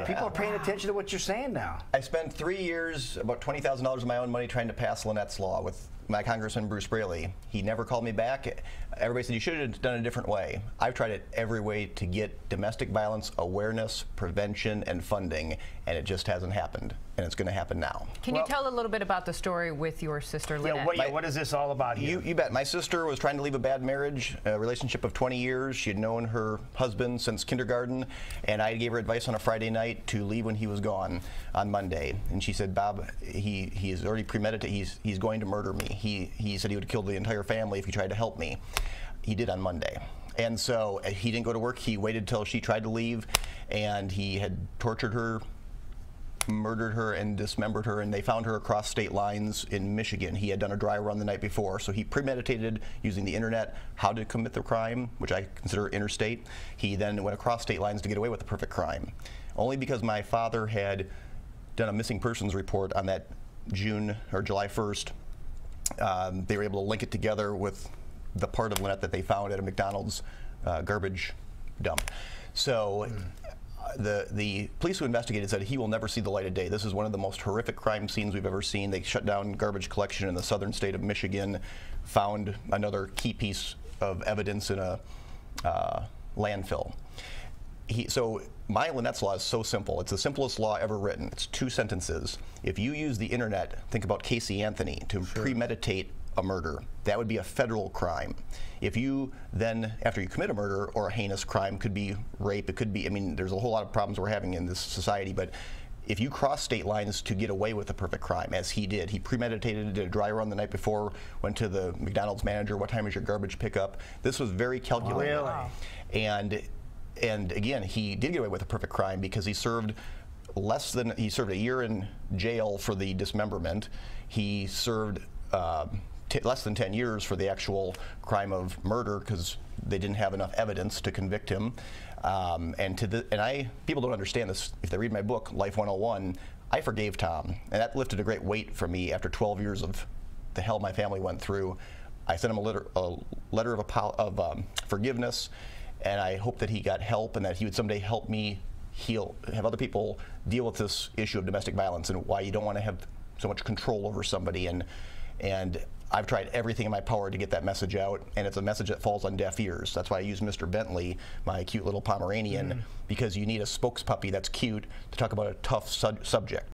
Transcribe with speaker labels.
Speaker 1: People are paying attention to what you're saying now.
Speaker 2: I spent 3 years, about $20,000 of my own money trying to pass Lynette's Law with my Congressman Bruce Braley. He never called me back. Everybody said you should have done it a different way. I've tried it every way to get domestic violence awareness, prevention, and funding, and it just hasn't happened. And it's going to happen now.
Speaker 3: Can you tell a little bit about the story with your sister Lynette?
Speaker 1: Yeah, what is this all about here?
Speaker 2: You bet. My sister was trying to leave a bad marriage, a relationship of 20 years. She had known her husband since kindergarten, and I gave her advice on a Friday night to leave when he was gone on Monday. And she said, Bob, he is already premeditated. He's going to murder me. He said he would kill the entire family if he tried to help me. He did on Monday. And so he didn't go to work. He waited till she tried to leave, and he had tortured her, murdered her, and dismembered her, and they found her across state lines in Michigan. He had done a dry run the night before, so he premeditated using the internet how to commit the crime, which I consider interstate. He then went across state lines to get away with the perfect crime. Only because my father had done a missing persons report on that June or July 1st, they were able to link it together with the part of Lynette that they found at a McDonald's garbage dump. So the police who investigated said he will never see the light of day. This is one of the most horrific crime scenes we've ever seen. They shut down garbage collection in the southern state of Michigan, found another key piece of evidence in a landfill. So my Lynette's Law is so simple. It's the simplest law ever written. It's 2 sentences. If you use the internet, think about Casey Anthony, to premeditate a murder, that would be a federal crime. If you then, after you commit a murder or a heinous crime, could be rape, it could be, I mean, there's a whole lot of problems we're having in this society, but if you cross state lines to get away with a perfect crime, as he did, he premeditated, did a dry run the night before, went to the McDonald's manager, what time is your garbage pickup? This was very calculated.
Speaker 1: Wow.
Speaker 2: And again, he did get away with a perfect crime because he served a year in jail for the dismemberment. He served less than 10 years for the actual crime of murder because they didn't have enough evidence to convict him. People don't understand this. If they read my book, Life 101, I forgave Tom, and that lifted a great weight from me after 12 years of the hell my family went through. I sent him a letter of forgiveness, and I hope that he got help and that he would someday help me have other people deal with this issue of domestic violence and why you don't want to have so much control over somebody. And I've tried everything in my power to get that message out, and it's a message that falls on deaf ears. That's why I use Mr. Bentley, my cute little Pomeranian, because you need a spokespuppy that's cute to talk about a tough subject.